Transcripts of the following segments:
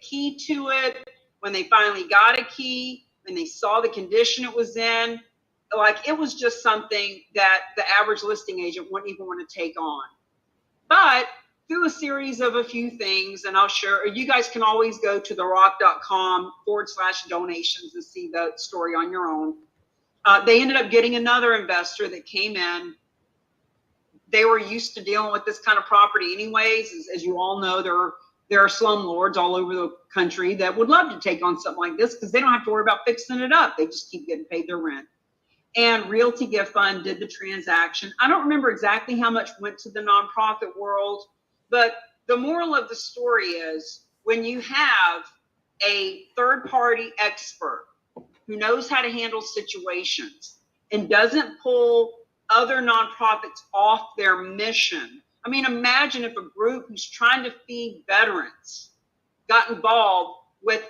key to it, when they finally got a key, when they saw the condition it was in, like it was just something that the average listing agent wouldn't even want to take on. But through a series of a few things, and I'll share, you guys can always go to therock.com/donations and see the story on your own. They ended up getting another investor that came in. They were used to dealing with this kind of property anyways. As you all know, there are slumlords all over the country that would love to take on something like this because they don't have to worry about fixing it up. They just keep getting paid their rent. And Realty Gift Fund did the transaction. I don't remember exactly how much went to the nonprofit world, but the moral of the story is when you have a third-party expert who knows how to handle situations and doesn't pull other nonprofits off their mission. I mean, imagine if a group who's trying to feed veterans got involved with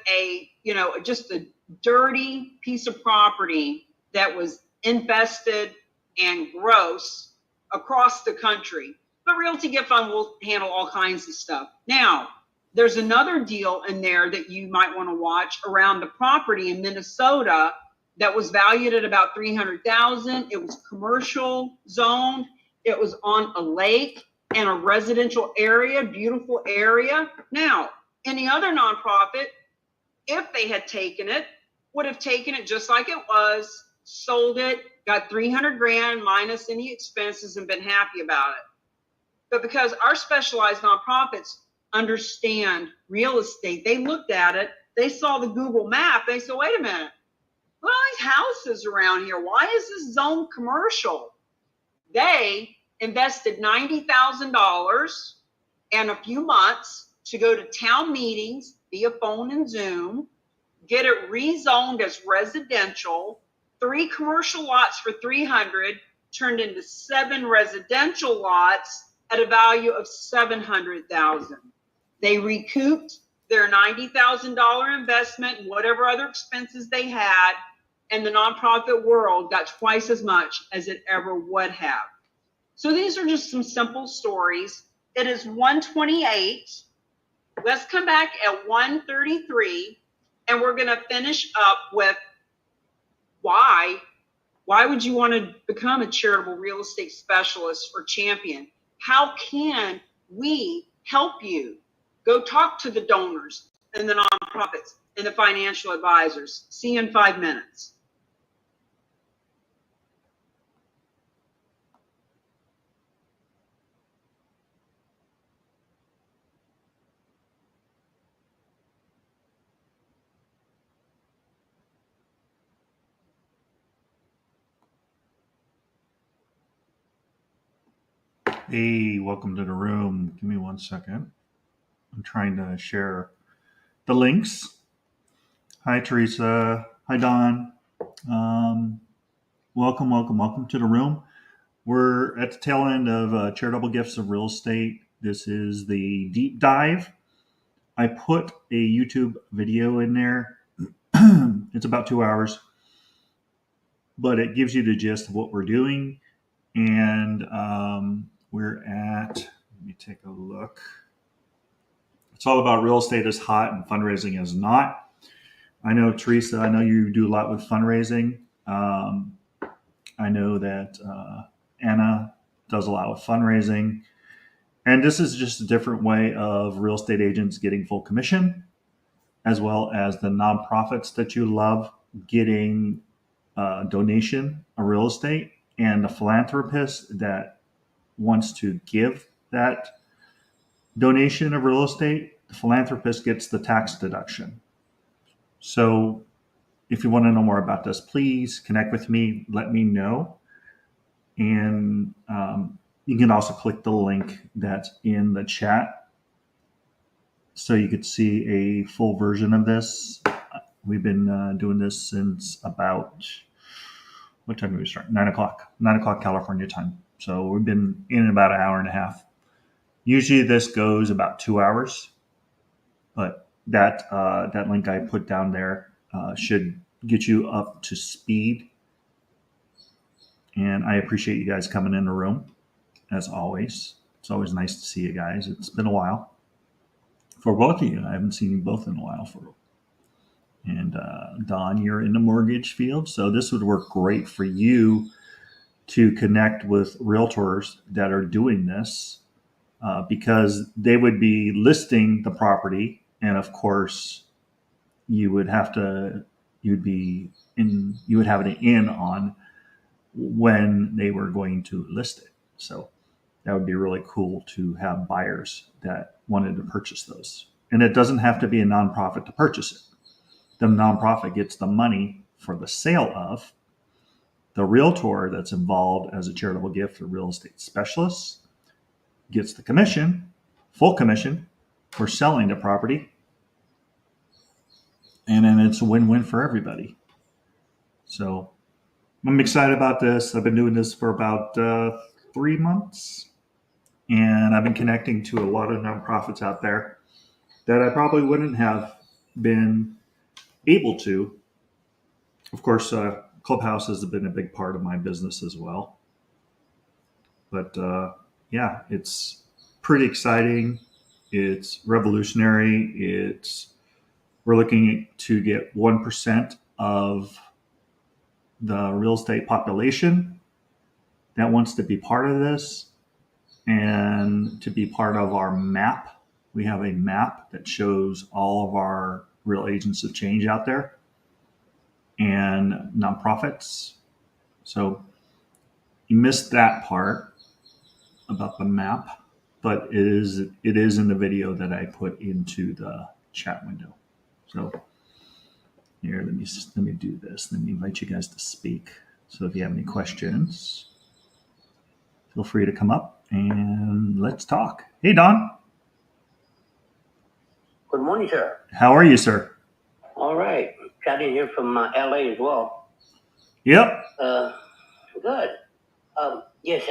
just a dirty piece of property that was infested and gross across the country. But Realty Gift Fund will handle all kinds of stuff. Now, there's another deal in there that you might want to watch around the property in Minnesota that was valued at about $300,000. It was commercial zoned. It was on a lake and a residential area, beautiful area. Now, any other nonprofit, if they had taken it, would have taken it just like it was, sold it, got 300 grand minus any expenses and been happy about it. But because our specialized nonprofits understand real estate, they looked at it, they saw the Google map, they said, wait a minute, look at all these houses around here. Why is this zone commercial? They invested $90,000 and a few months to go to town meetings via phone and Zoom, get it rezoned as residential, 3 commercial lots for 300 turned into 7 residential lots at a value of $700,000. They recouped their $90,000 investment and whatever other expenses they had, and the nonprofit world got twice as much as it ever would have. So these are just some simple stories. It is 1:28. Let's come back at 1:33, and we're going to finish up with why would you want to become a charitable real estate specialist or champion? How can we help you? Go talk to the donors and the nonprofits and the financial advisors. See you in 5 minutes. Hey, welcome to the room. Give me 1 second. I'm trying to share the links. Hi, Teresa. Hi, Don. Welcome to the room. We're at the tail end of Charitable Gifts of Real Estate. This is the deep dive. I put a YouTube video in there. It's about 2 hours, but it gives you the gist of what we're doing. And we're at, let me take a look. It's all about real estate is hot and fundraising is not. I know, Teresa, I know you do a lot with fundraising. I know that Anna does a lot with fundraising. And this is just a different way of real estate agents getting full commission, as well as the nonprofits that you love getting donation of real estate, and the philanthropist that wants to give that donation of real estate, the philanthropist gets the tax deduction. So if you want to know more about this, please connect with me, let me know. And you can also click the link that's in the chat so you could see a full version of this. We've been doing this since about, what time did we start? 9 o'clock California time. So we've been in about an hour and a half. Usually this goes about 2 hours, but that link I put down there should get you up to speed. And I appreciate you guys coming in the room, as always. It's always nice to see you guys. It's been a while. for both of you. I haven't seen you both in a while. And Don, you're in the mortgage field, so this would work great for you to connect with realtors that are doing this because they would be listing the property, and of course, you would have an in on when they were going to list it. So that would be really cool to have buyers that wanted to purchase those. And it doesn't have to be a nonprofit to purchase it. The nonprofit gets the money for the sale of. The realtor that's involved as a charitable gift or real estate specialist gets the commission, full commission, for selling the property. And then it's a win-win for everybody. So I'm excited about this. I've been doing this for about 3 months. And I've been connecting to a lot of nonprofits out there that I probably wouldn't have been able to. Of course, Clubhouse has been a big part of my business as well. But yeah, it's pretty exciting. It's revolutionary. We're looking to get 1% of the real estate population that wants to be part of this and to be part of our map. We have a map that shows all of our real agents of change out there and nonprofits. So you missed that part about the map, but it is in the video that I put into the chat window. So here, let me do this. Let me invite you guys to speak. So if you have any questions, feel free to come up and let's talk. Hey, Don. Good morning, sir. How are you, sir? All right. Chatting here from LA as well. Yep. Good. Yes,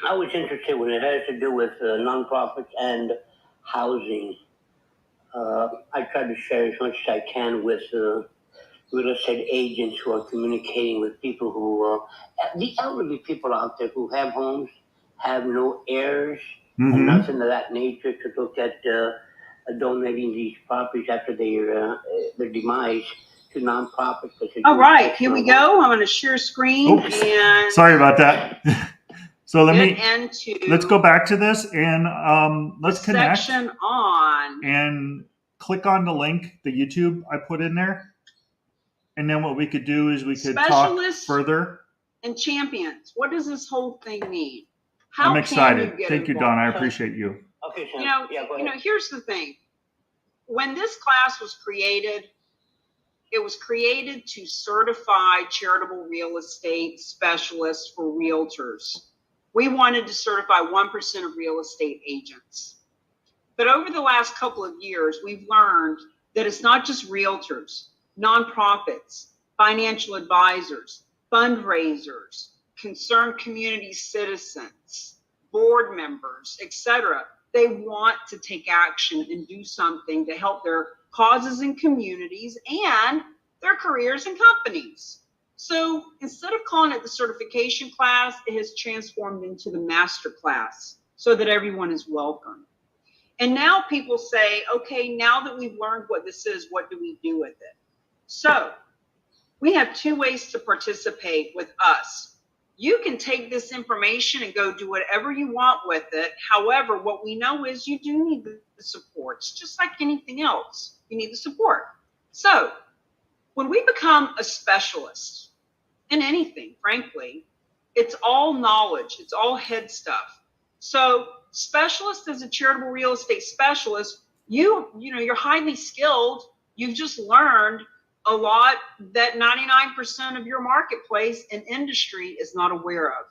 I was interested when it has to do with nonprofits and housing. I try to share as much as I can with real estate agents who are communicating with people who, the elderly people out there who have homes, have no heirs, and nothing of that nature to look at donating these properties after their demise to nonprofits. All right, here we go. I'm going to share screen. Oops. And sorry about that. So let's go back to this and let's connect. Section on and click on the link, the YouTube I put in there. And then what we could do is we could talk further. And champions. What does this whole thing mean? I'm excited. Thank you, Don. I appreciate you. Okay, Sam. Here's the thing. When this class was created, it was created to certify charitable real estate specialists for realtors. We wanted to certify 1% of real estate agents. But over the last couple of years, we've learned that it's not just realtors, nonprofits, financial advisors, fundraisers, concerned community citizens, board members, etc. They want to take action and do something to help their causes and communities and their careers and companies. So instead of calling it the certification class, it has transformed into the master class so that everyone is welcome. And now people say, okay, now that we've learned what this is, what do we do with it? So we have 2 ways to participate with us. You can take this information and go do whatever you want with it. However, what we know is you do need the support. It's just like anything else. You need the support. So when we become a specialist in anything, frankly, it's all knowledge. It's all head stuff. So specialist as a charitable real estate specialist, you're highly skilled. You've just learned a lot that 99% of your marketplace and industry is not aware of.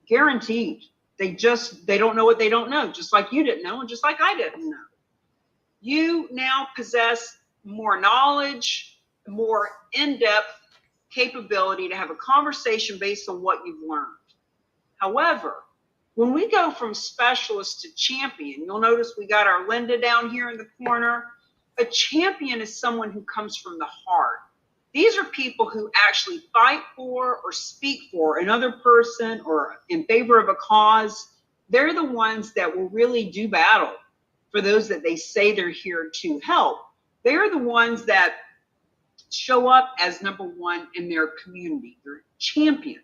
Guaranteed. They don't know what they don't know, just like you didn't know and just like I didn't know. You now possess more knowledge, more in-depth capability to have a conversation based on what you've learned. However, when we go from specialist to champion, you'll notice we got our Linda down here in the corner. A champion is someone who comes from the heart. These are people who actually fight for or speak for another person or in favor of a cause. They're the ones that will really do battle. for those that they say they're here to help. They're the ones that show up as number one in their community. They're champion.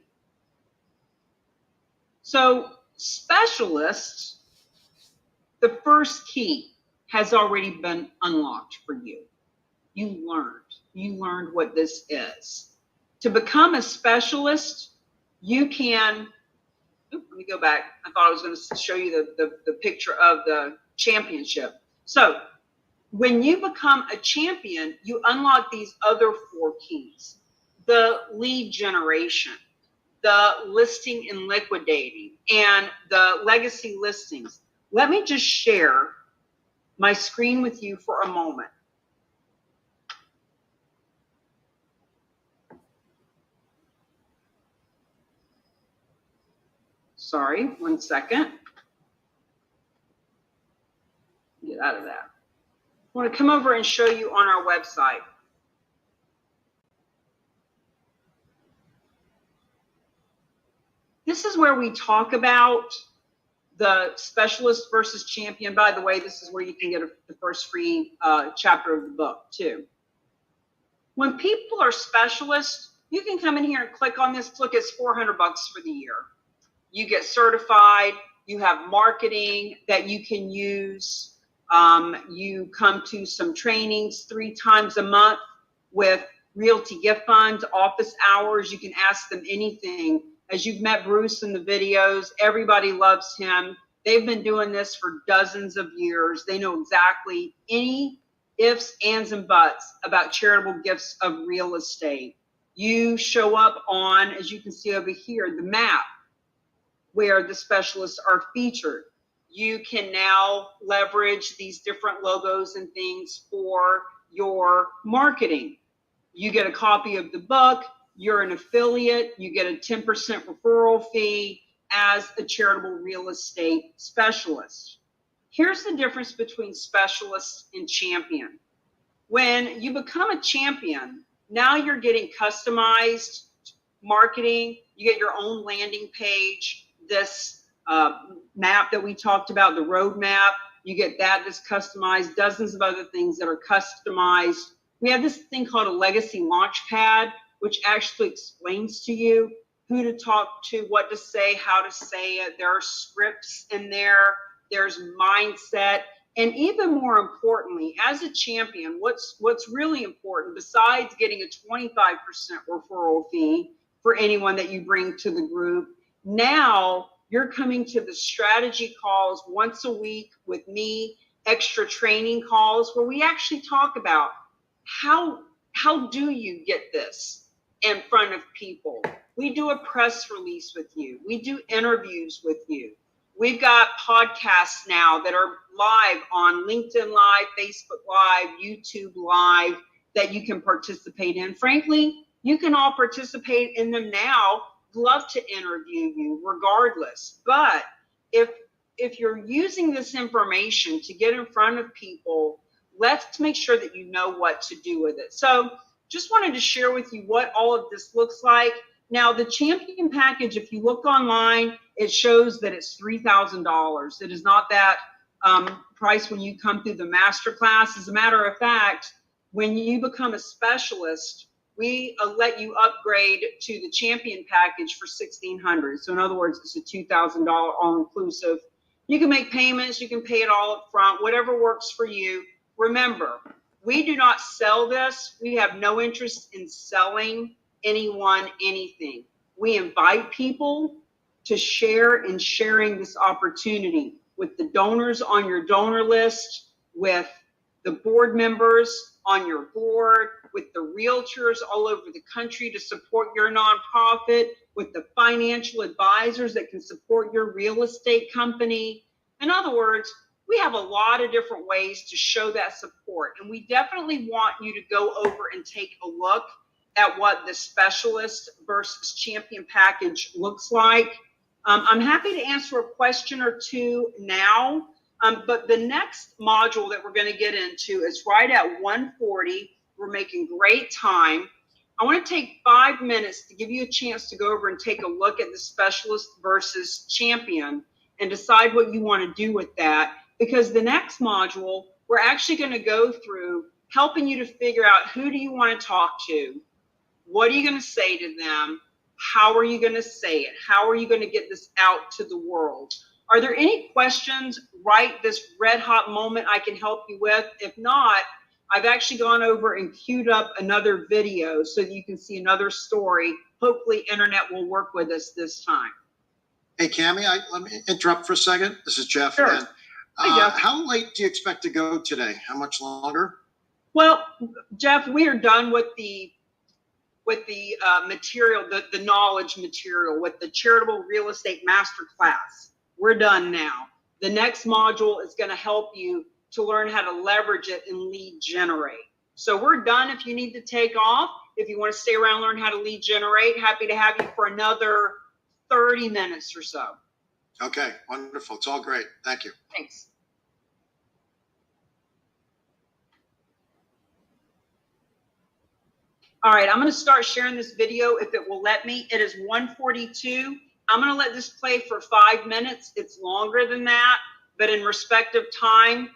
So specialists, the first key has already been unlocked for you. You learned what this is. To become a specialist, you can, let me go back. I thought I was going to show you the picture of the championship. So when you become a champion, you unlock these other 4 keys: the lead generation, the listing and liquidating, and the legacy listings. Let me just share my screen with you for a moment. Sorry, 1 second. Get out of that. I want to come over and show you on our website. This is where we talk about the specialist versus champion. By the way, this is where you can get the first free chapter of the book too. When people are specialists, you can come in here and click on this. Look, it's $400 for the year. You get certified. You have marketing that you can use. You come to some trainings 3 times a month with Realty Gift Funds, office hours. You can ask them anything. As you've met Bruce in the videos, everybody loves him. They've been doing this for dozens of years. They know exactly any ifs, ands, and buts about charitable gifts of real estate. You show up on, as you can see over here, the map where the specialists are featured. You can now leverage these different logos and things for your marketing. You get a copy of the book. You're an affiliate. You get a 10% referral fee as a charitable real estate specialist. Here's the difference between specialist and champion. When you become a champion, now you're getting customized marketing. You get your own landing page, this map that we talked about, the road map. You get that's customized, dozens of other things that are customized. We have this thing called a legacy launch pad, which actually explains to you who to talk to, what to say, how to say it. There are scripts in there. There's mindset. And even more importantly, as a champion, what's really important, besides getting a 25% referral fee for anyone that you bring to the group, now you're coming to the strategy calls once a week with me, extra training calls where we actually talk about how do you get this in front of people. We do a press release with you. We do interviews with you. We've got podcasts now that are live on LinkedIn Live, Facebook Live, YouTube Live that you can participate in. Frankly, you can all participate in them now. Love to interview you regardless. But if you're using this information to get in front of people, let's make sure that you know what to do with it. So just wanted to share with you what all of this looks like. Now, the champion package, if you look online, it shows that it's $3,000. It is not that price when you come through the masterclass. As a matter of fact, when you become a specialist, we let you upgrade to the champion package for $1,600. So in other words, it's a $2,000 all-inclusive. You can make payments. You can pay it all up front, whatever works for you. Remember, we do not sell this. We have no interest in selling anyone anything. We invite people to share in sharing this opportunity with the donors on your donor list, with the board members on your board, with the realtors all over the country to support your nonprofit, with the financial advisors that can support your real estate company. In other words, we have a lot of different ways to show that support. And we definitely want you to go over and take a look at what the specialist versus champion package looks like. I'm happy to answer a question or two now, but the next module that we're going to get into is right at 1:40. We're making great time. I want to take 5 minutes to give you a chance to go over and take a look at the specialist versus champion and decide what you want to do with that. because the next module, we're actually going to go through helping you to figure out who do you want to talk to, what are you going to say to them, how are you going to say it, how are you going to get this out to the world. Are there any questions right this red hot moment I can help you with? If not, I've actually gone over and queued up another video so that you can see another story. Hopefully internet will work with us this time. Hey, Cammie, let me interrupt for a second. This is Jeff Sure. again. Hi, Jeff. How late do you expect to go today? How much longer? Well, Jeff, we are done with the material, the knowledge material, with the charitable real estate masterclass. We're done now. The next module is going to help you to learn how to leverage it and lead generate. So we're done. If you need to take off, if you want to stay around, learn how to lead generate, happy to have you for another 30 minutes or so. Okay, wonderful. It's all great. Thank you. Thanks. All right, I'm going to start sharing this video if it will let me. It is 1:42. I'm going to let this play for 5 minutes. It's longer than that, but in respect of time,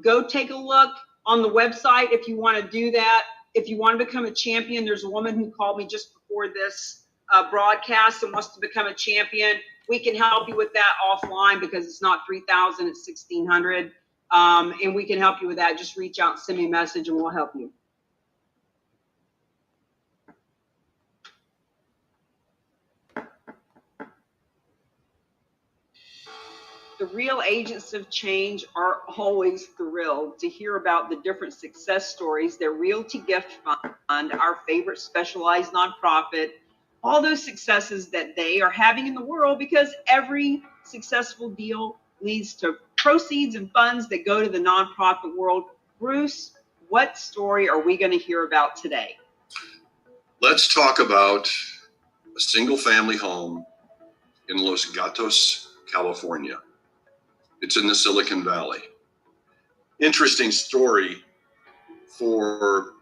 go take a look on the website if you want to do that. If you want to become a champion, there's a woman who called me just before this broadcast and wants to become a champion. We can help you with that offline because it's not 3,000, it's 1,600. And we can help you with that. Just reach out, send me a message, and we'll help you. The real agents of change are always thrilled to hear about the different success stories, their Realty Gift Fund, our favorite specialized nonprofit, all those successes that they are having in the world, because every successful deal leads to proceeds and funds that go to the nonprofit world. Bruce, what story are we going to hear about today? Let's talk about a single family home in Los Gatos, California. It's in the Silicon Valley. Interesting story for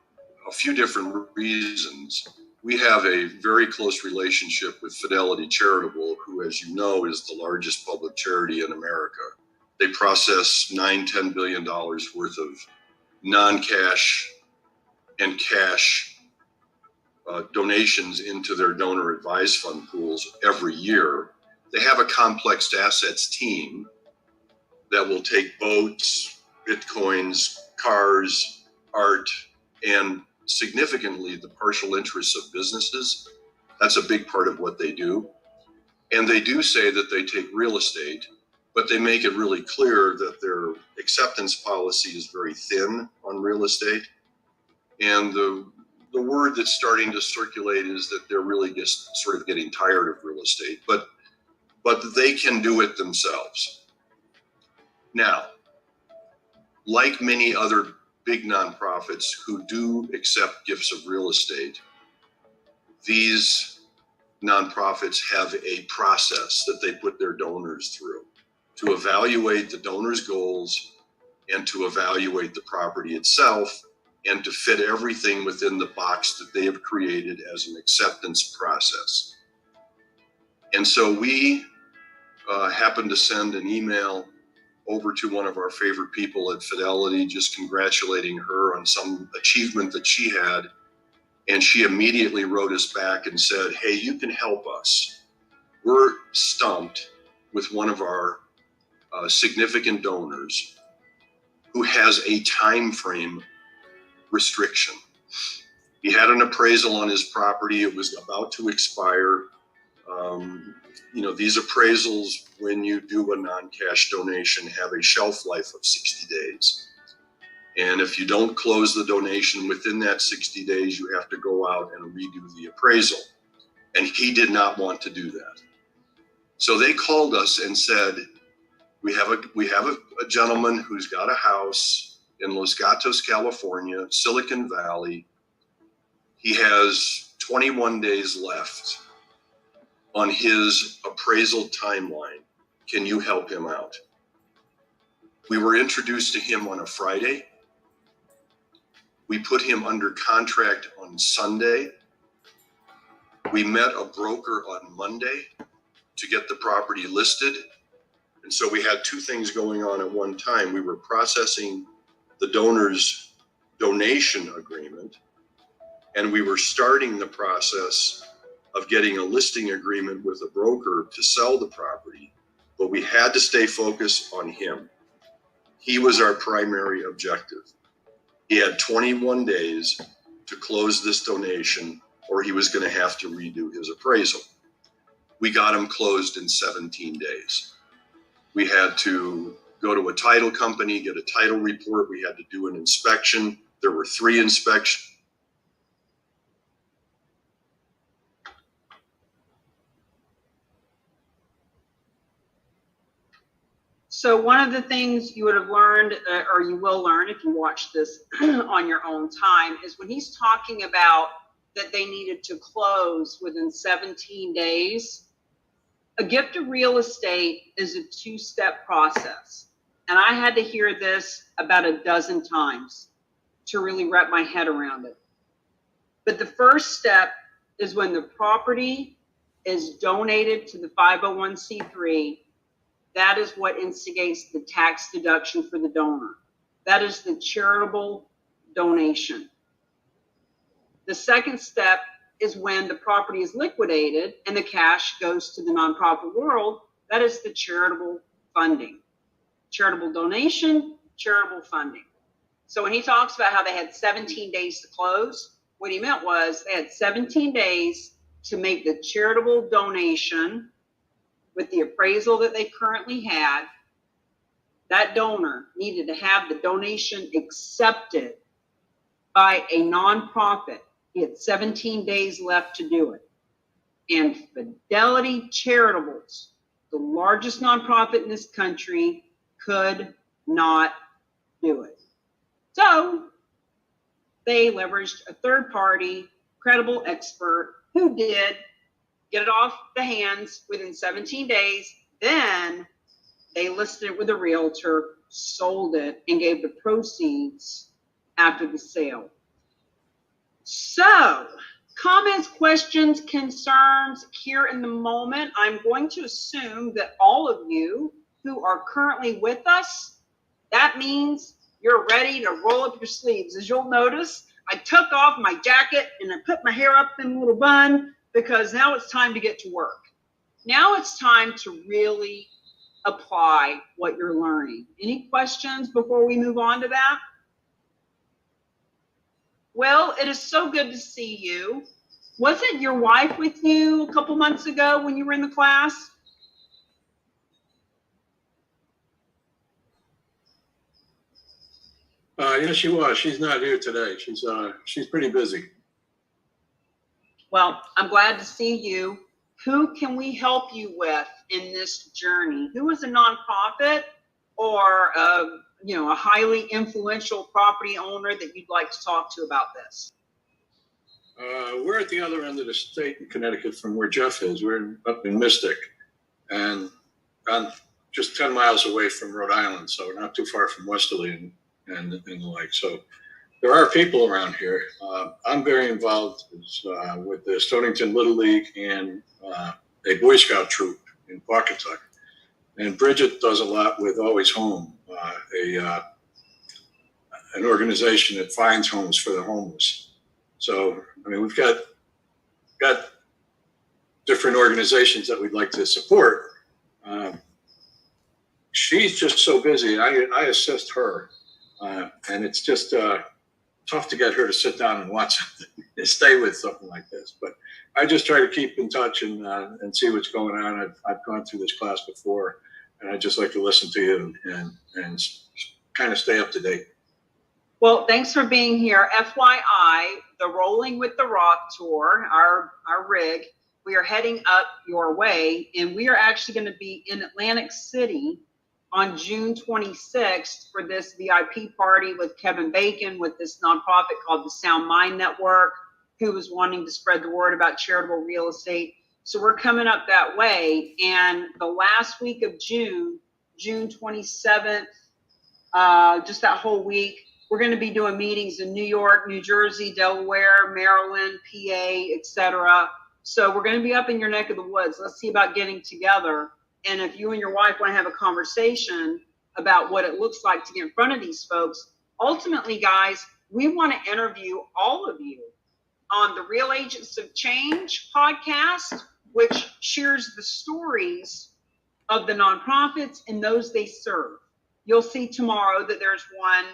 a few different reasons. We have a very close relationship with Fidelity Charitable, who, as you know, is the largest public charity in America. They process $9-10 billion worth of non-cash and cash donations into their donor advised fund pools every year. They have a complex assets team that will take boats, bitcoins, cars, art, and significantly the partial interests of businesses. That's a big part of what they do. And they do say that they take real estate, but they make it really clear that their acceptance policy is very thin on real estate. And the word that's starting to circulate is that they're really just sort of getting tired of real estate, but they can do it themselves. Now, like many other big nonprofits who do accept gifts of real estate, these nonprofits have a process that they put their donors through to evaluate the donor's goals and to evaluate the property itself and to fit everything within the box that they have created as an acceptance process. And so we happened to send an email over to one of our favorite people at Fidelity, just congratulating her on some achievement that she had. And she immediately wrote us back and said, hey, you can help us. We're stumped with one of our significant donors who has a time frame restriction. He had an appraisal on his property. It was about to expire. These appraisals, when you do a non-cash donation, have a shelf life of 60 days. And if you don't close the donation within that 60 days, you have to go out and redo the appraisal. And he did not want to do that. So they called us and said, we have a gentleman who's got a house in Los Gatos, California, Silicon Valley. He has 21 days left on his appraisal timeline. Can you help him out? We were introduced to him on a Friday. We put him under contract on Sunday. We met a broker on Monday to get the property listed. And so we had two things going on at one time. We were processing the donor's donation agreement, and we were starting the process of getting a listing agreement with a broker to sell the property, but we had to stay focused on him. He was our primary objective. He had 21 days to close this donation, or he was going to have to redo his appraisal. We got him closed in 17 days. We had to go to a title company, get a title report. We had to do an inspection. There were 3 inspections. So one of the things you would have learned, or you will learn if you watch this on your own time, is when he's talking about that they needed to close within 17 days, a gift of real estate is a 2-step process. And I had to hear this about a dozen times to really wrap my head around it. But the first step is when the property is donated to the 501c3. That is what instigates the tax deduction for the donor. That is the charitable donation. The second step is when the property is liquidated and the cash goes to the nonprofit world. That is the charitable funding. Charitable donation, charitable funding. So when he talks about how they had 17 days to close, what he meant was they had 17 days to make the charitable donation with the appraisal that they currently had. That donor needed to have the donation accepted by a nonprofit. He had 17 days left to do it. And Fidelity Charitables, the largest nonprofit in this country, could not do it. So they leveraged a third party, credible expert who did get it off the hands within 17 days. Then they listed it with a realtor, sold it, and gave the proceeds after the sale. So, comments, questions, concerns here in the moment. I'm going to assume that all of you who are currently with us, that means you're ready to roll up your sleeves. As you'll notice, I took off my jacket and I put my hair up in a little bun because now it's time to get to work. Now it's time to really apply what you're learning. Any questions before we move on to that? Well, it is so good to see you. Wasn't your wife with you a couple months ago when you were in the class? Yeah, she was. She's not here today. She's pretty busy. Well, I'm glad to see you. Who can we help you with in this journey? Who is a nonprofit or a highly influential property owner that you'd like to talk to about this? We're at the other end of the state in Connecticut from where Jeff is. We're up in Mystic, and I'm just 10 miles away from Rhode Island, so we're not too far from Westerly and the like. So there are people around here. I'm very involved with the Stonington Little League and a Boy Scout troop in Pawcatuck. And Bridget does a lot with Always Home, an organization that finds homes for the homeless. So, I mean, we've got different organizations that we'd like to support. She's just so busy. I assist her, and it's just tough to get her to sit down and watch something and stay with something like this. But I just try to keep in touch and see what's going on. I've gone through this class before, and I just like to listen to you and kind of stay up to date. Well, thanks for being here. FYI, the Rolling with the Rock tour, our rig, we are heading up your way, and we are actually going to be in Atlantic City on June 26th for this VIP party with Kevin Bacon with this nonprofit called the Sound Mind Network, who was wanting to spread the word about charitable real estate. So we're coming up that way. And the last week of June 27th, just that whole week, we're going to be doing meetings in New York, New Jersey, Delaware, Maryland, PA, etc. So we're going to be up in your neck of the woods. Let's see about getting together And if you and your wife want to have a conversation about what it looks like to get in front of these folks, ultimately, guys, we want to interview all of you on the Real Agents of Change podcast, which shares the stories of the nonprofits and those they serve. You'll see tomorrow that there's one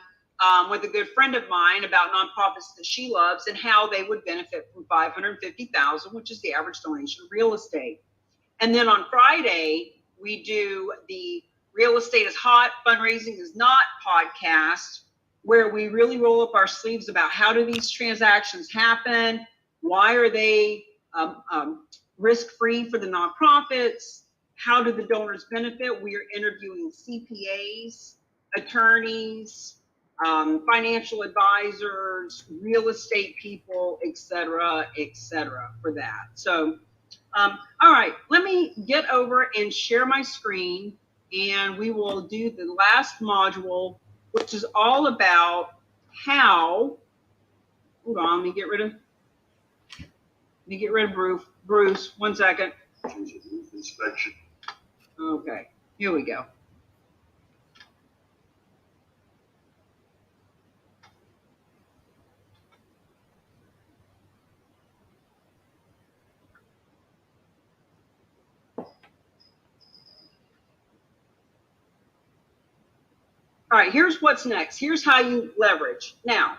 with a good friend of mine about nonprofits that she loves and how they would benefit from $550,000, which is the average donation of real estate. And then on Friday, we do the Real Estate is Hot, Fundraising is Not podcast, where we really roll up our sleeves about how do these transactions happen? Why are they risk-free for the nonprofits? How do the donors benefit? We are interviewing CPAs, attorneys, financial advisors, real estate people, et cetera, for that. So, all right, let me get over and share my screen, and we will do the last module, which is all about how, hold on, let me get rid of Bruce, 1 second. Inspection. Okay, here we go. All right, here's what's next. Here's how you leverage. Now,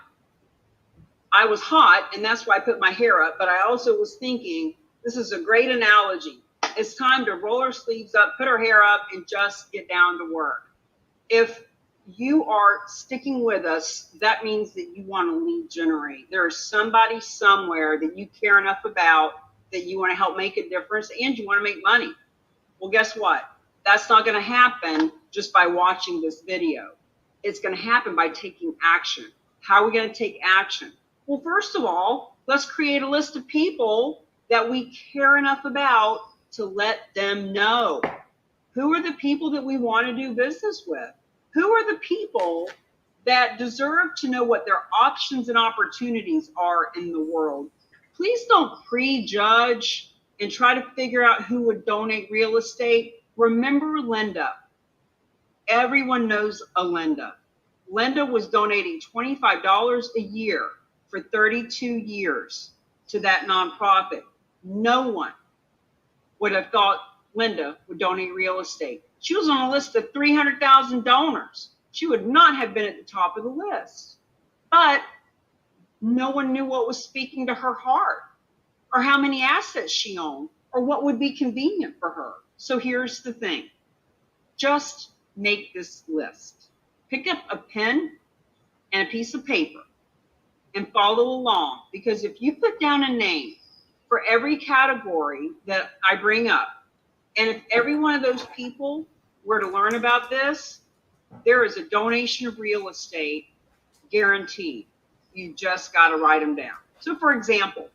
I was hot, and that's why I put my hair up, but I also was thinking, this is a great analogy. It's time to roll our sleeves up, put our hair up, and just get down to work. If you are sticking with us, that means that you want to lead generate. There is somebody somewhere that you care enough about that you want to help make a difference, and you want to make money. Well, guess what? That's not going to happen just by watching this video. It's going to happen by taking action. How are we going to take action? Well, first of all, let's create a list of people that we care enough about to let them know. Who are the people that we want to do business with? Who are the people that deserve to know what their options and opportunities are in the world? Please don't prejudge and try to figure out who would donate real estate. Remember Linda. Everyone knows a Linda. Linda was donating $25 a year for 32 years to that nonprofit. No one would have thought Linda would donate real estate. She was on a list of 300,000 donors. She would not have been at the top of the list. But no one knew what was speaking to her heart, or how many assets she owned, or what would be convenient for her. So here's the thing. Just make this list. Pick up a pen and a piece of paper and follow along. Because if you put down a name for every category that I bring up, and if every one of those people were to learn about this, there is a donation of real estate guaranteed. You just got to write them down. So for example,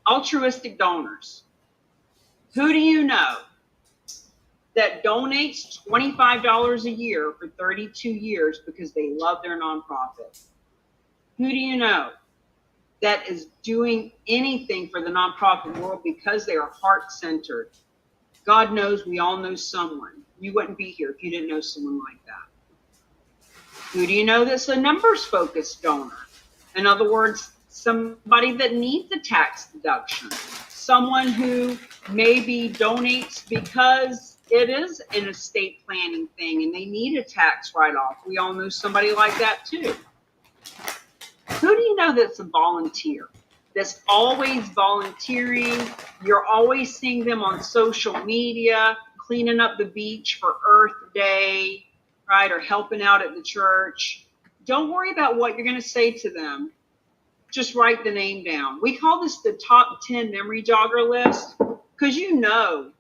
altruistic donors. Who do you know that donates $25 a year for 32 years because they love their nonprofit? Who do you know that is doing anything for the nonprofit world because they are heart-centered? God knows we all know someone. You wouldn't be here if you didn't know someone like that. Who do you know that's a numbers-focused donor? In other words, somebody that needs a tax deduction. Someone who maybe donates because it is an estate planning thing and they need a tax write-off. We all know somebody like that too. Who do you know that's a volunteer? That's always volunteering. You're always seeing them on social media, cleaning up the beach for Earth Day, right? Or helping out at the church. Don't worry about what you're going to say to them. Just write the name down. We call this the top 10 memory jogger list because you know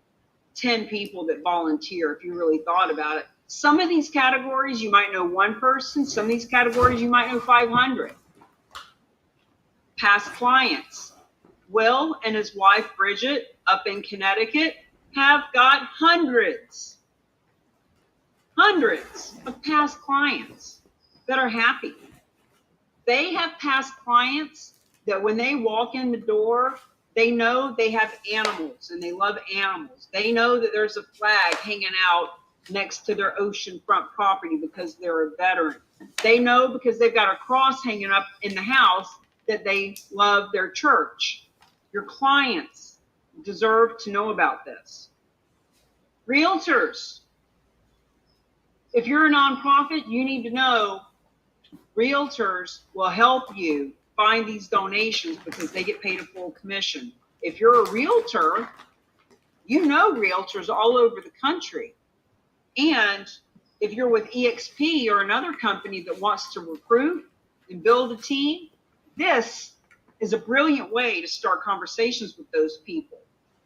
10 people that volunteer if you really thought about it. Some of these categories you might know one person. Some of these categories you might know 500. Past clients. Will and his wife Bridget up in Connecticut have got hundreds of past clients that are happy. They have past clients that when they walk in the door, They know they have animals and they love animals. They know that there's a flag hanging out next to their oceanfront property because they're a veteran. They know because they've got a cross hanging up in the house that they love their church. Your clients deserve to know about this. Realtors, if you're a nonprofit, you need to know realtors will help you find these donations because they get paid a full commission. If you're a realtor, you know realtors all over the country. And if you're with EXP or another company that wants to recruit and build a team, this is a brilliant way to start conversations with those people.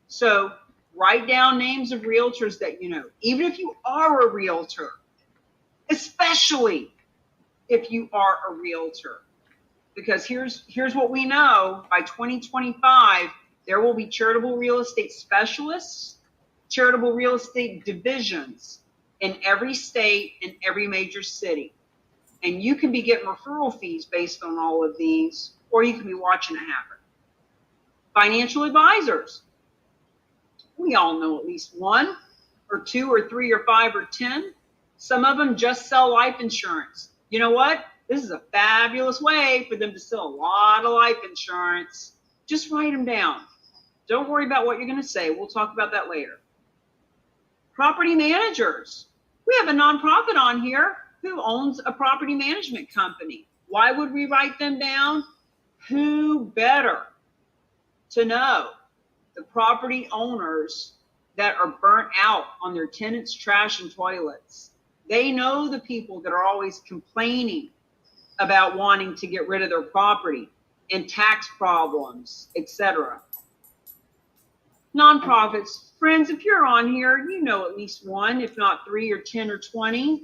So write down names of realtors that you know, even if you are a realtor, especially if you are a realtor. Because here's what we know: by 2025, there will be charitable real estate specialists, charitable real estate divisions in every state and every major city. And you can be getting referral fees based on all of these, or you can be watching it happen. Financial advisors. We all know at least one or two or three or five or 10. Some of them just sell life insurance. You know what? This is a fabulous way for them to sell a lot of life insurance. Just write them down. Don't worry about what you're going to say. We'll talk about that later. Property managers. We have a nonprofit on here who owns a property management company. Why would we write them down? Who better to know the property owners that are burnt out on their tenants' trash and toilets? They know the people that are always complaining about wanting to get rid of their property and tax problems, etc. Nonprofits, friends, if you're on here, you know at least one, if not 3 or 10 or 20.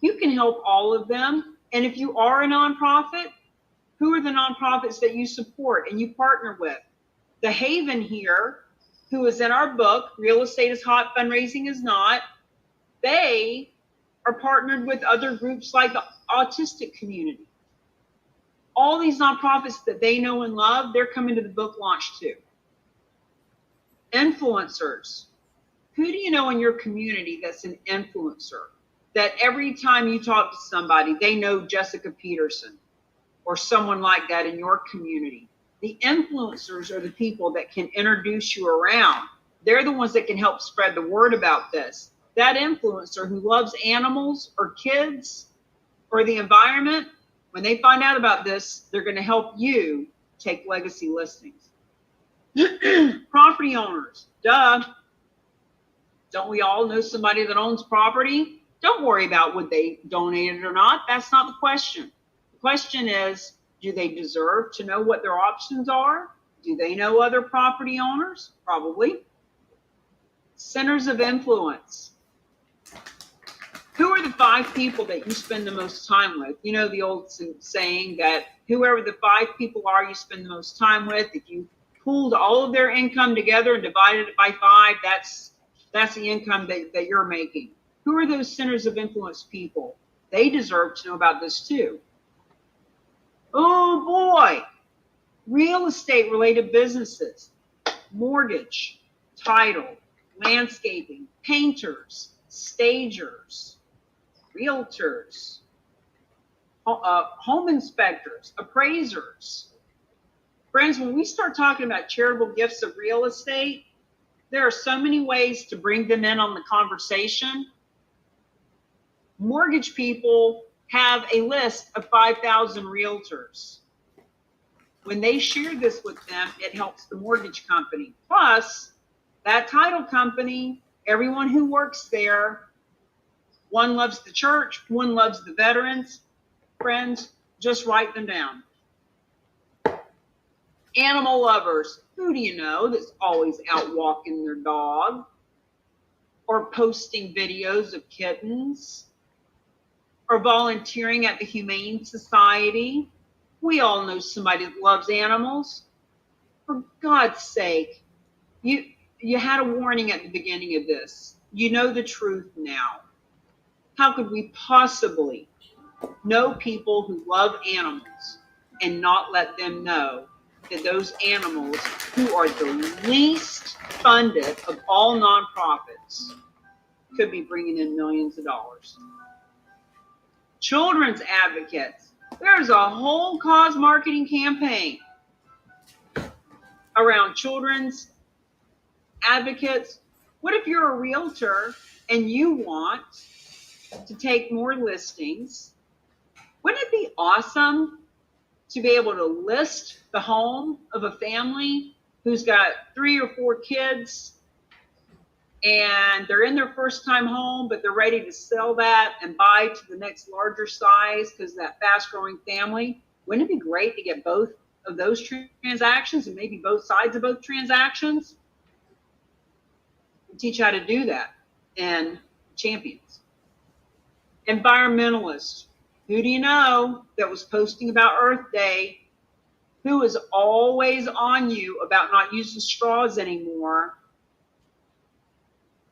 You can help all of them. And if you are a nonprofit, who are the nonprofits that you support and you partner with? The Haven here, who is in our book, Real Estate is Hot, Fundraising is Not, they are partnered with other groups like the autistic community. All these nonprofits that they know and love, they're coming to the book launch too. Influencers. Who do you know in your community that's an influencer? That every time you talk to somebody, they know Jessica Peterson or someone like that in your community. The influencers are the people that can introduce you around. They're the ones that can help spread the word about this. That influencer who loves animals or kids or the environment, when they find out about this, they're going to help you take legacy listings. Property owners, duh. Don't we all know somebody that owns property? Don't worry about would they donate it or not. That's not the question. The question is, do they deserve to know what their options are? Do they know other property owners? Probably. Centers of influence. Who are the 5 people that you spend the most time with? You know the old saying that whoever the 5 people are you spend the most time with, if you pooled all of their income together and divided it by 5, that's the income that you're making. Who are those centers of influence people? They deserve to know about this too. Oh boy, real estate related businesses, mortgage, title, landscaping, painters, stagers, realtors, home inspectors, appraisers. Friends, when we start talking about charitable gifts of real estate, there are so many ways to bring them in on the conversation. Mortgage people have a list of 5,000 realtors. When they share this with them, it helps the mortgage company. Plus, that title company, everyone who works there, one loves the church, one loves the veterans. Friends, just write them down. Animal lovers. Who do you know that's always out walking their dog or posting videos of kittens or volunteering at the Humane Society? We all know somebody that loves animals. For God's sake, you had a warning at the beginning of this. You know the truth now. How could we possibly know people who love animals and not let them know that those animals, who are the least funded of all nonprofits, could be bringing in millions of dollars. Children's advocates. There's a whole cause marketing campaign around children's advocates. What if you're a realtor and you want to take more listings? Wouldn't it be awesome to be able to list the home of a family who's got 3 or 4 kids and they're in their first time home, but they're ready to sell that and buy to the next larger size because of that fast growing family? Wouldn't it be great to get both of those transactions and maybe both sides of both transactions? Teach how to do that and champions. Environmentalists. Who do you know that was posting about Earth Day? Who is always on you about not using straws anymore?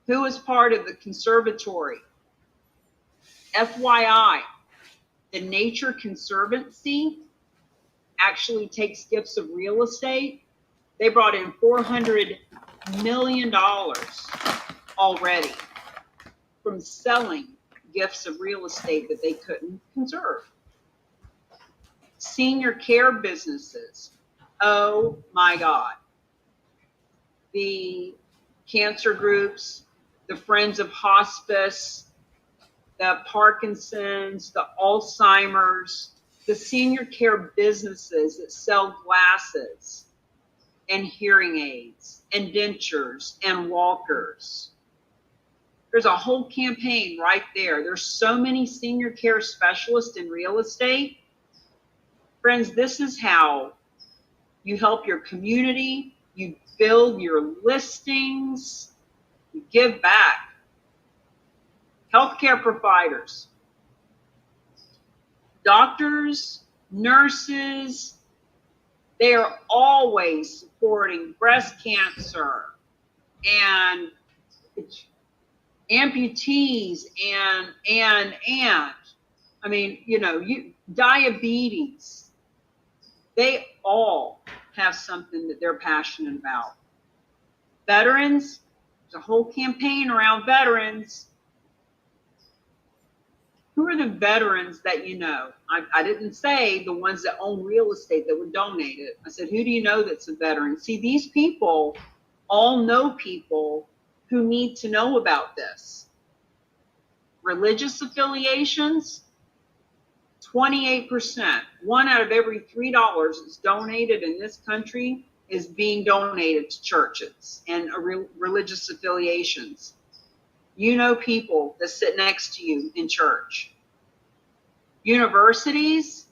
Who is part of the conservatory? FYI, the Nature Conservancy actually takes gifts of real estate. They brought in $400 million already from selling gifts of real estate that they couldn't conserve. Senior care businesses. Oh my God. The cancer groups, the Friends of Hospice, the Parkinson's, the Alzheimer's, the senior care businesses that sell glasses and hearing aids and dentures and walkers. There's a whole campaign right there. There's so many senior care specialists in real estate. Friends, this is how you help your community, you build your listings, you give back. Healthcare providers, doctors, nurses, they are always supporting breast cancer and amputees and I mean, you know, diabetes. They all have something that they're passionate about. Veterans, there's a whole campaign around veterans. Who are the veterans that you know? I didn't say the ones that own real estate that would donate it. I said, who do you know that's a veteran? See, these people all know people who need to know about this. Religious affiliations, 28%. 1 out of every $3 that's donated in this country is being donated to churches and religious affiliations. You know people that sit next to you in church. Universities,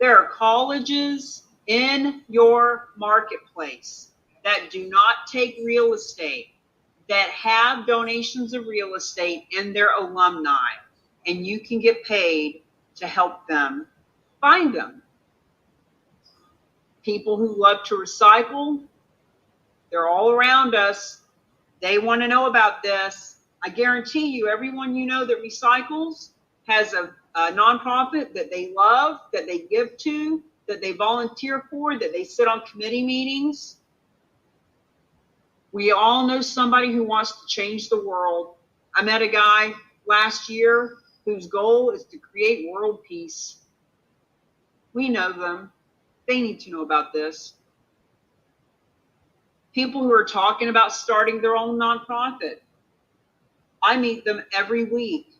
there are colleges in your marketplace that do not take real estate, that have donations of real estate in their alumni, and you can get paid to help them find them. People who love to recycle, they're all around us. They want to know about this. I guarantee you, everyone you know that recycles has a nonprofit that they love, that they give to, that they volunteer for, that they sit on committee meetings. We all know somebody who wants to change the world. I met a guy last year whose goal is to create world peace. We know them. They need to know about this. People who are talking about starting their own nonprofit. I meet them every week.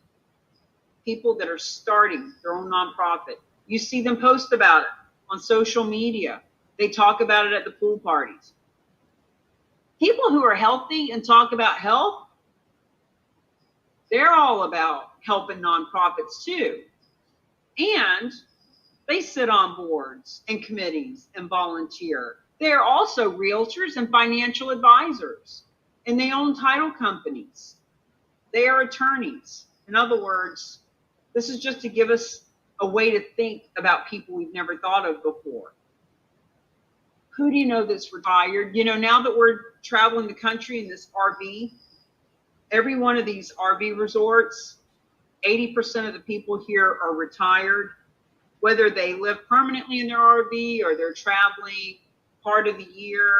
People that are starting their own nonprofit. You see them post about it on social media. They talk about it at the pool parties. People who are healthy and talk about health, they're all about helping nonprofits too. And they sit on boards and committees and volunteer. They're also realtors and financial advisors, and they own title companies. They are attorneys. In other words, this is just to give us a way to think about people we've never thought of before. Who do you know that's retired? You know, now that we're traveling the country in this RV, every one of these RV resorts, 80% of the people here are retired. whether they live permanently in their RV or they're traveling part of the year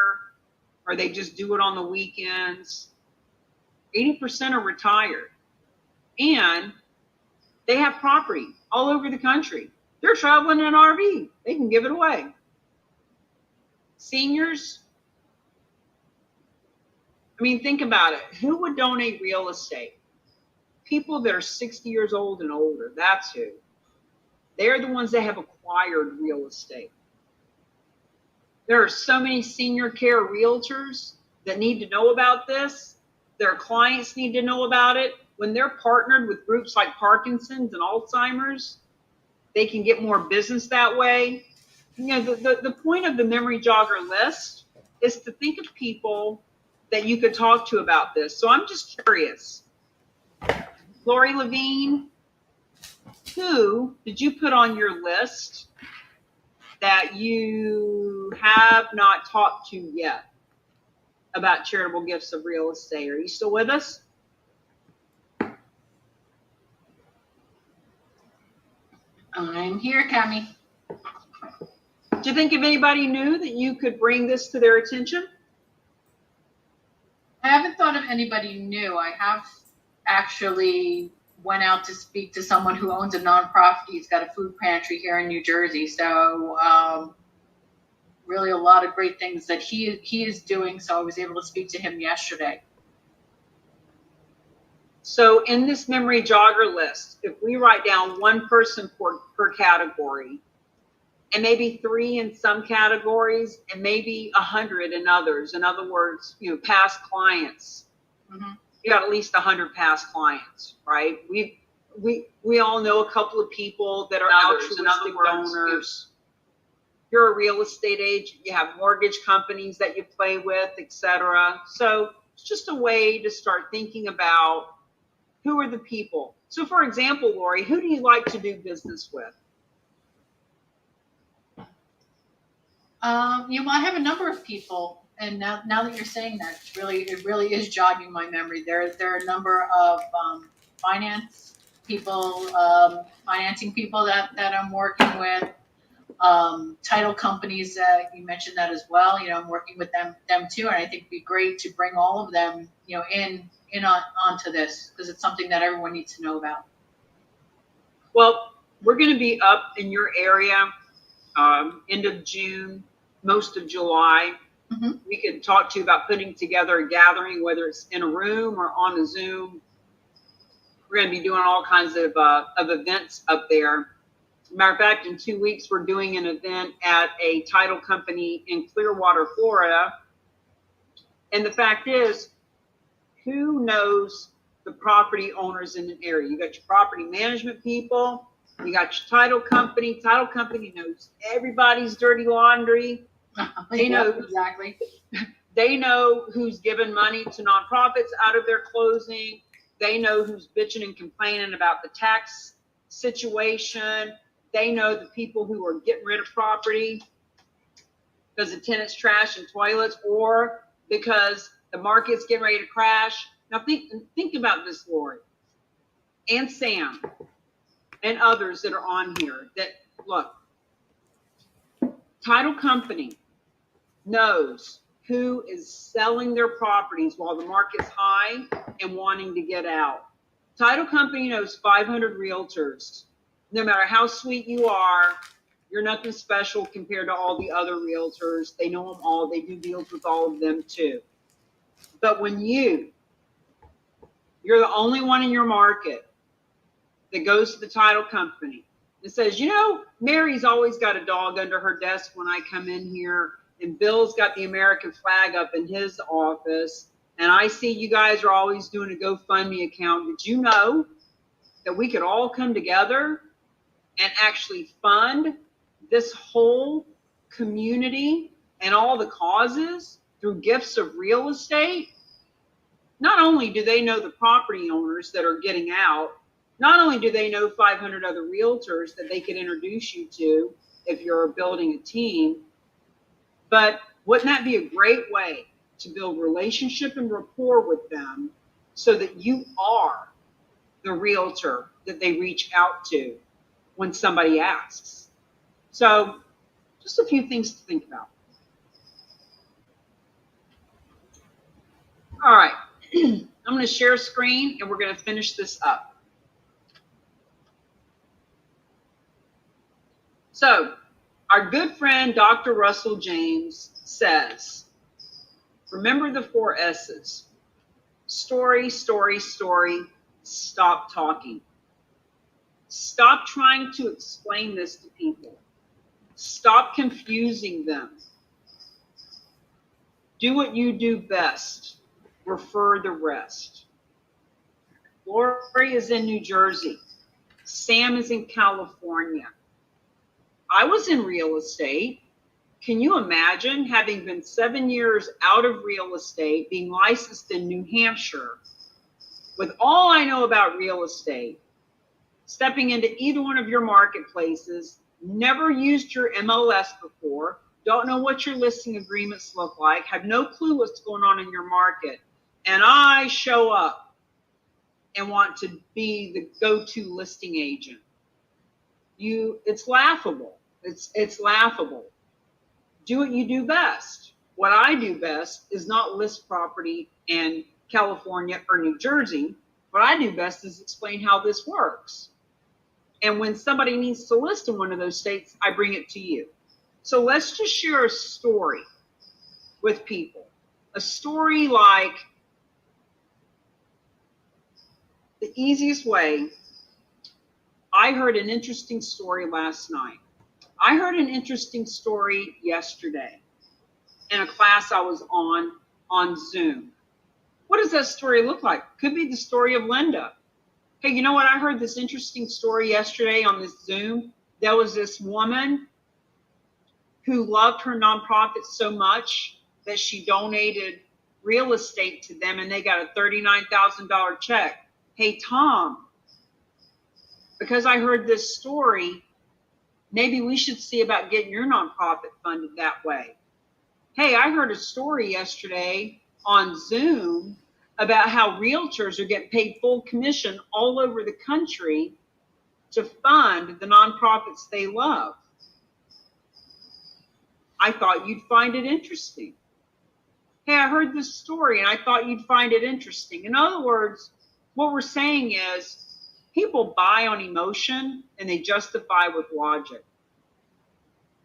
or they just do it on the weekends. 80% are retired and they have property all over the country. They're traveling in an RV. They can give it away. Seniors, I mean, think about it. Who would donate real estate? People that are 60 years old and older. That's who. They're the ones that have acquired real estate. There are so many senior care realtors that need to know about this. Their clients need to know about it. When they're partnered with groups like Parkinson's and Alzheimer's, they can get more business that way. You know, the point of the memory jogger list is to think of people that you could talk to about this. So I'm just curious. Lori Levine, who did you put on your list that you have not talked to yet about charitable gifts of real estate? Are you still with us? I'm here, Cami. Do you think of anybody new that you could bring this to their attention? I haven't thought of anybody new. I have actually went out to speak to someone who owns a nonprofit. He's got a food pantry here in New Jersey. So really a lot of great things that he is doing. So I was able to speak to him yesterday. So in this memory jogger list, if we write down one person per category, and maybe 3 in some categories, and maybe 100 in others. In other words, you know, past clients. Mm-hmm. You got at least 100 past clients, right? We all know a couple of people that are altruistic donors. You're a real estate agent. You have mortgage companies that you play with, etc. So it's just a way to start thinking about who are the people. So, for example, Lori, who do you like to do business with? You know, I have a number of people, and now that you're saying that, it really is jogging my memory. There are a number of financing people that I'm working with, title companies that you mentioned that as well. You know, I'm working with them too, and I think it'd be great to bring all of them, you know, onto this because it's something that everyone needs to know about. Well, we're going to be up in your area end of June, most of July. Mm-hmm. We could talk to you about putting together a gathering, whether it's in a room or on a Zoom. We're going to be doing all kinds of events up there. Matter of fact, in 2 weeks, we're doing an event at a title company in Clearwater, Florida. And the fact is, who knows the property owners in an area? You got your property management people. You got your title company. Title company knows everybody's dirty laundry. They know exactly. They know who's giving money to nonprofits out of their closing. They know who's bitching and complaining about the tax situation. They know the people who are getting rid of property because the tenants trash and toilets, or because the market's getting ready to crash. Now think about this, Lori and Sam and others that are on here. That look, title company knows who is selling their properties while the market's high and wanting to get out. Title company knows 500 realtors. No matter how sweet you are, you're nothing special compared to all the other realtors. They know them all. They do deals with all of them too. But when you're the only one in your market that goes to the title company and says, you know, Mary's always got a dog under her desk when I come in here, and Bill's got the American flag up in his office, and I see you guys are always doing a GoFundMe account. Did you know that we could all come together and actually fund this whole community and all the causes through gifts of real estate? Not only do they know the property owners that are getting out, not only do they know 500 other realtors that they could introduce you to if you're building a team, but wouldn't that be a great way to build relationship and rapport with them so that you are the realtor that they reach out to when somebody asks? So just a few things to think about. All right, I'm going to share screen and we're going to finish this up. So our good friend, Dr. Russell James says, remember the 4 S's. Story, story, story. Stop talking. Stop trying to explain this to people. Stop confusing them. Do what you do best. Refer the rest. Lori is in New Jersey. Sam is in California. I was in real estate. Can you imagine having been 7 years out of real estate, being licensed in New Hampshire, with all I know about real estate, stepping into either one of your marketplaces, never used your MLS before, don't know what your listing agreements look like, have no clue what's going on in your market, and I show up and want to be the go-to listing agent? It's laughable. It's laughable. Do what you do best. What I do best is not list property in California or New Jersey. What I do best is explain how this works. And when somebody needs to list in one of those states, I bring it to you. So let's just share a story with people. A story like, the easiest way, I heard an interesting story last night. I heard an interesting story yesterday in a class I was on Zoom. What does that story look like? Could be the story of Linda. Hey, you know what? I heard this interesting story yesterday on this Zoom. There was this woman who loved her nonprofit so much that she donated real estate to them and they got a $39,000 check. Hey, Tom, because I heard this story, maybe we should see about getting your nonprofit funded that way. Hey, I heard a story yesterday on Zoom about how realtors are getting paid full commission all over the country to fund the nonprofits they love. I thought you'd find it interesting. Hey, I heard this story and I thought you'd find it interesting. In other words, what we're saying is people buy on emotion and they justify with logic.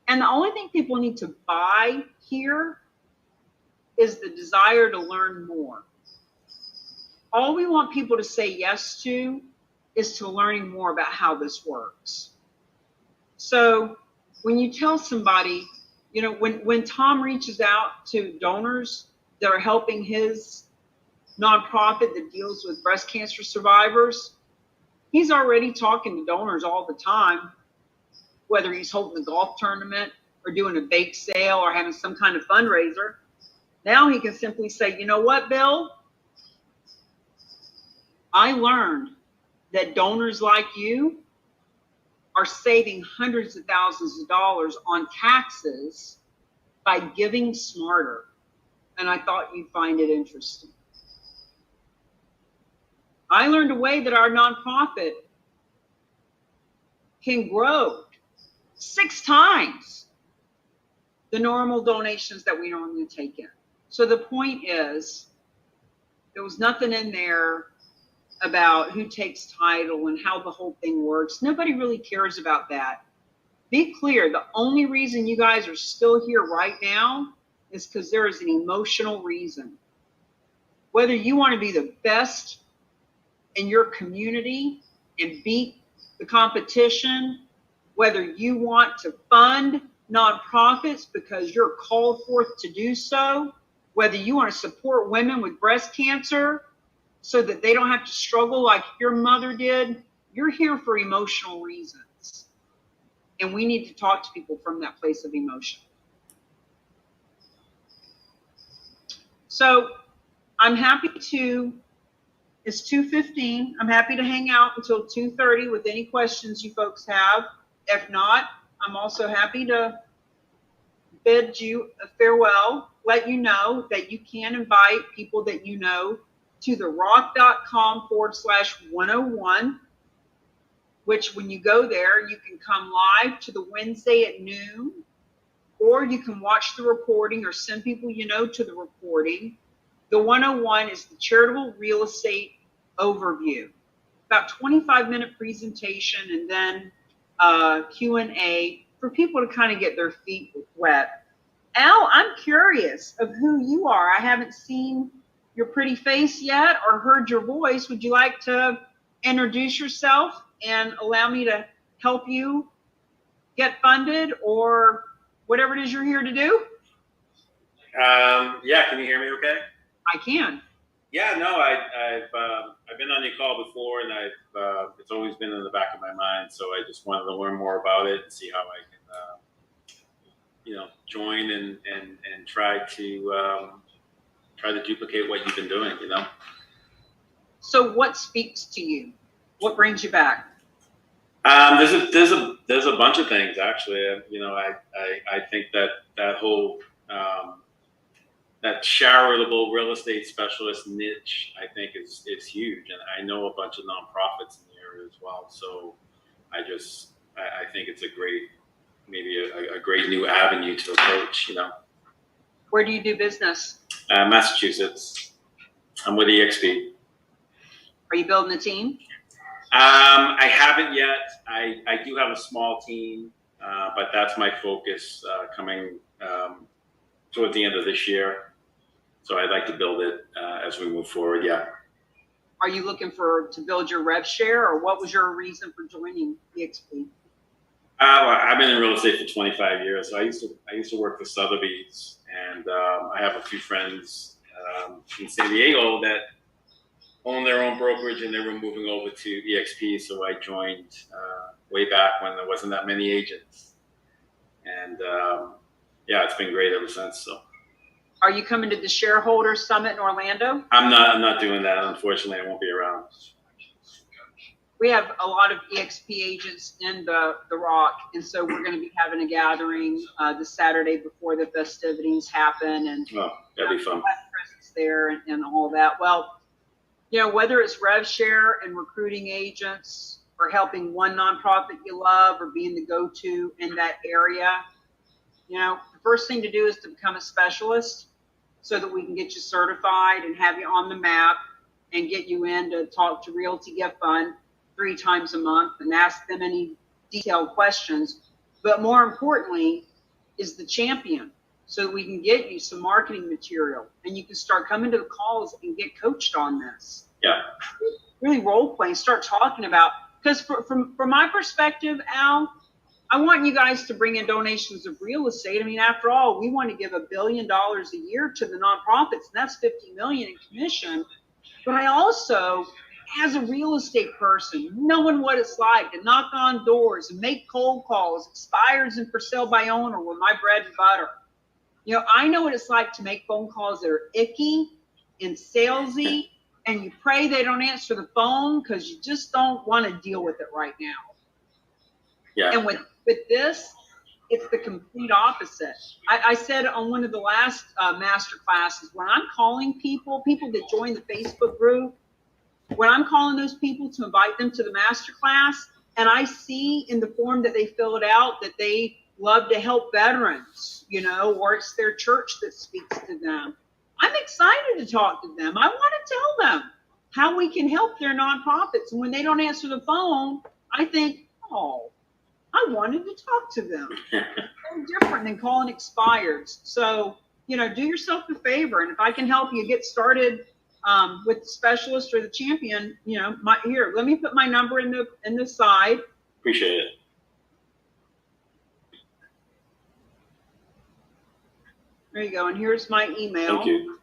And the only thing people need to buy here is the desire to learn more. All we want people to say yes to is to learning more about how this works. So when you tell somebody, you know, when Tom reaches out to donors that are helping his nonprofit that deals with breast cancer survivors, he's already talking to donors all the time, whether he's holding a golf tournament or doing a bake sale or having some kind of fundraiser. Now he can simply say, you know what, Bill? I learned that donors like you are saving hundreds of thousands of dollars on taxes by giving smarter. And I thought you'd find it interesting. I learned a way that our nonprofit can grow 6 times the normal donations that we normally take in. So the point is, there was nothing in there about who takes title and how the whole thing works. Nobody really cares about that. Be clear, the only reason you guys are still here right now is because there is an emotional reason. Whether you want to be the best in your community and beat the competition, whether you want to fund nonprofits because you're called forth to do so, whether you want to support women with breast cancer so that they don't have to struggle like your mother did, you're here for emotional reasons. And we need to talk to people from that place of emotion. So I'm happy to, it's 2:15. I'm happy to hang out until 2:30 with any questions you folks have. If not, I'm also happy to bid you a farewell, let you know that you can invite people that you know to the rock.com/101. which when you go there, you can come live to the Wednesday at noon, or you can watch the recording or send people you know to the recording. The 101 is the charitable real estate overview, about 25-minute presentation, and then Q&A for people to kind of get their feet wet. Al, I'm curious of who you are. I haven't seen your pretty face yet or heard your voice. Would you like to introduce yourself and allow me to help you get funded or whatever it is you're here to do? Yeah, can you hear me okay? I can. Yeah, no, I've been on your call before, and it's always been in the back of my mind. So I just wanted to learn more about it and see how I can, join and try to duplicate what you've been doing. So what speaks to you? What brings you back? There's a bunch of things actually. I think that whole that charitable real estate specialist niche, I think is huge, and I know a bunch of nonprofits in the area as well. So I think it's maybe a great new avenue to approach. Where do you do business? Massachusetts. I'm with EXP. Are you building a team? I haven't yet. I do have a small team, but that's my focus coming toward the end of this year. So I'd like to build it as we move forward. Yeah. Are you looking to build your rev share, or what was your reason for joining EXP? I've been in real estate for 25 years. So I used to work for Sotheby's, and I have a few friends in San Diego that own their own brokerage, and they were moving over to EXP. So I joined way back when there wasn't that many agents, and it's been great ever since. So. Are you coming to the shareholder summit in Orlando? I'm not doing that. Unfortunately, I won't be around. We have a lot of EXP agents in the Rock, and so we're going to be having a gathering the Saturday before the festivities happen, and that'd be fun. Presence there and all that. Well, whether it's rev share and recruiting agents, or helping one nonprofit you love, or being the go-to in that area, the first thing to do is to become a specialist so that we can get you certified and have you on the map and get you in to talk to Realty Gift Fund 3 times a month and ask them any detailed questions. But more importantly is the champion, so that we can get you some marketing material and you can start coming to the calls and get coached on this. Yeah. Really role play, start talking about, because from my perspective, Al, I want you guys to bring in donations of real estate. I mean, after all, we want to give $1 billion a year to the nonprofits, and that's $50 million in commission. But I also, as a real estate person, knowing what it's like to knock on doors and make cold calls, expires and for sale by owner were my bread and butter. I know what it's like to make phone calls that are icky and salesy, and you pray they don't answer the phone because you just don't want to deal with it right now. Yeah. And with this, it's the complete opposite. I said on one of the last master classes, when I'm calling people that join the Facebook group, when I'm calling those people to invite them to the master class, and I see in the form that they fill it out that they love to help veterans, or it's their church that speaks to them, I'm excited to talk to them. I want to tell them how we can help their nonprofits. And when they don't answer the phone, I think, I wanted to talk to them. So different than calling expires. So, do yourself a favor. And if I can help you get started with the specialist or the champion, here, let me put my number in the side. Appreciate it. There you go. And here's my email. Thank you.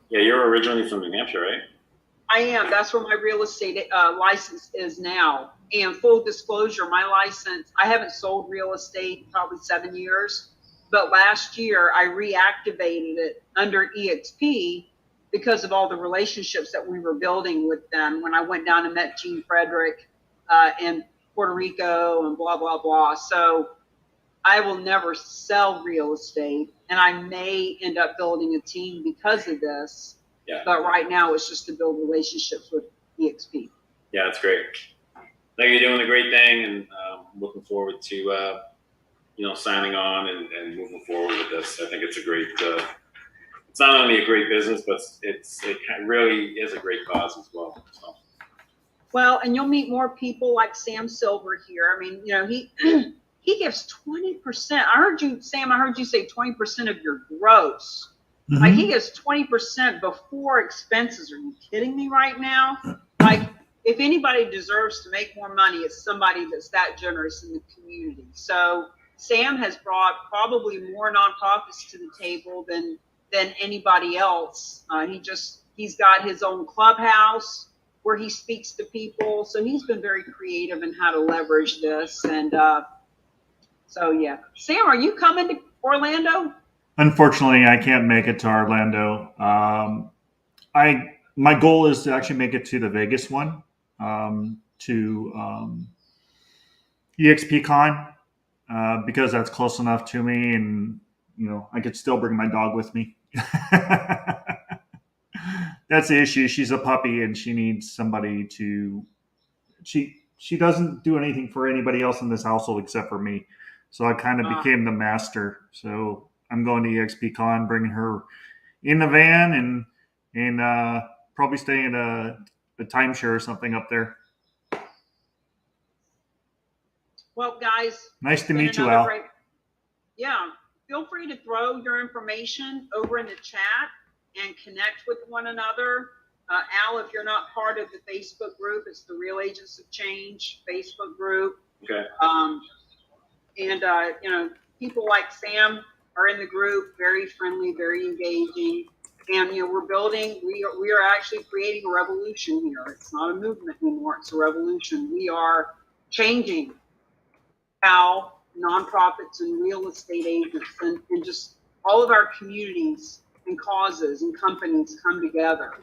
Yeah, you're originally from New Hampshire, right? I am. That's where my real estate license is now. And full disclosure, my license, I haven't sold real estate in probably 7 years, but last year I reactivated it under EXP because of all the relationships that we were building with them when I went down and met Gene Frederick in Puerto Rico and blah, blah, blah. So I will never sell real estate, and I may end up building a team because of this. Yeah. But right now it's just to build relationships with EXP. Yeah, it's great. Like, you're doing a great thing, and looking forward to signing on and moving forward with this. I think it's a great. It's not only a great business, but it really is a great cause as well. So. Well, and you'll meet more people like Sam Silver here. I mean, he he gives 20%. I heard you, Sam. I heard you say 20% of your gross. Mm-hmm. Like, he gives 20% before expenses. Are you kidding me right now? Like, if anybody deserves to make more money, it's somebody that's that generous in the community. So Sam has brought probably more nonprofits to the table than anybody else. He's got his own clubhouse where he speaks to people. So he's been very creative in how to leverage this. And so, yeah. Sam, are you coming to Orlando? Unfortunately, I can't make it to Orlando. My goal is to actually make it to the Vegas one, to EXPCon, because that's close enough to me, and I could still bring my dog with me. That's the issue. She's a puppy, and she needs somebody to. She doesn't do anything for anybody else in this household except for me. So I kind of became the master. So I'm going to EXPCon, bringing her in the van, and probably staying at a timeshare or something up there. Well, guys, nice to meet you, Al. Yeah, feel free to throw your information over in the chat and connect with one another. Al, if you're not part of the Facebook group, it's the Real Agents of Change Facebook group. Okay. And people like Sam are in the group, very friendly, very engaging. And we're building. We are actually creating a revolution here. It's not a movement anymore. It's a revolution. We are changing how nonprofits and real estate agents and just all of our communities and causes and companies come together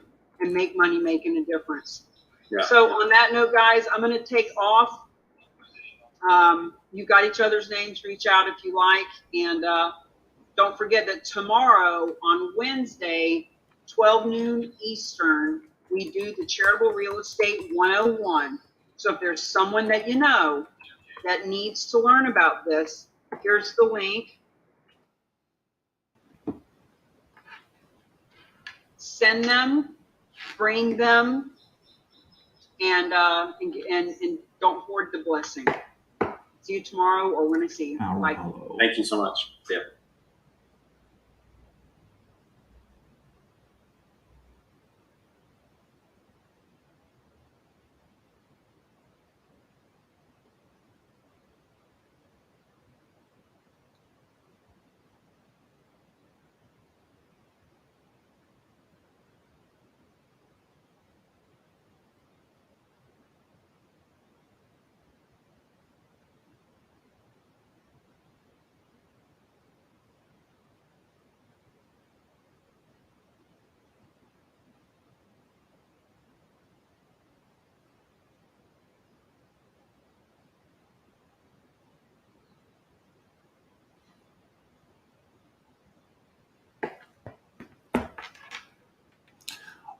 and make money making a difference. Yeah. So on that note, guys, I'm going to take off. You got each other's names. Reach out if you like. And don't forget that tomorrow on Wednesday, 12 noon Eastern, we do the Charitable Real Estate 101. So if there's someone that you know that needs to learn about this, here's the link. Send them, bring them, and don't hoard the blessing. See you tomorrow, or when I see you. Bye. Thank you so much. See ya.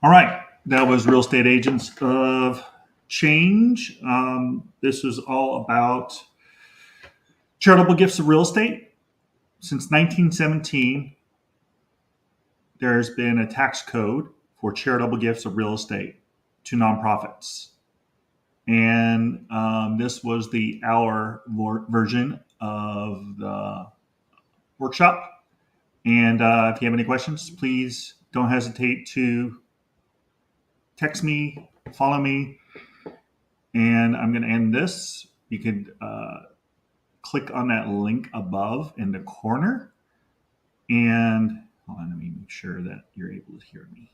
All right. That was Real Estate Agents of Change. This was all about charitable gifts of real estate. Since 1917, there's been a tax code for charitable gifts of real estate to nonprofits. And this was the hour version of the workshop. And if you have any questions, please don't hesitate to text me, follow me, and I'm going to end this. You could click on that link above in the corner, and hold on, let me make sure that you're able to hear me.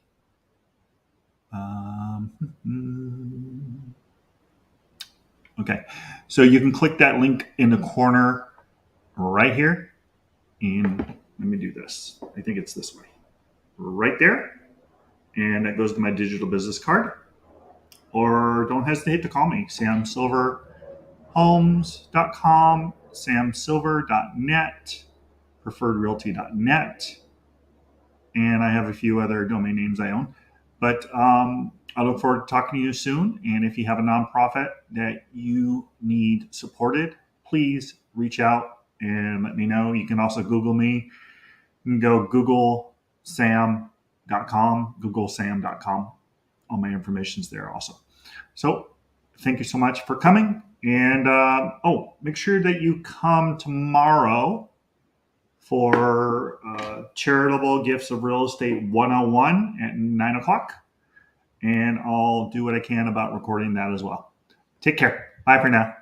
Okay, so you can click that link in the corner right here, and let me do this. I think it's this way, right there. And that goes to my digital business card. Or don't hesitate to call me, samsilverhomes.com, samsilver.net, preferredrealty.net, and I have a few other domain names I own. But I look forward to talking to you soon. And if you have a nonprofit that you need supported, please reach out and let me know. You can also Google me. You can go googlesam.com, googlesam.com. All my information's there also. So thank you so much for coming. And make sure that you come tomorrow for Charitable Gifts of Real Estate 101 at 9 o'clock. And I'll do what I can about recording that as well. Take care. Bye for now.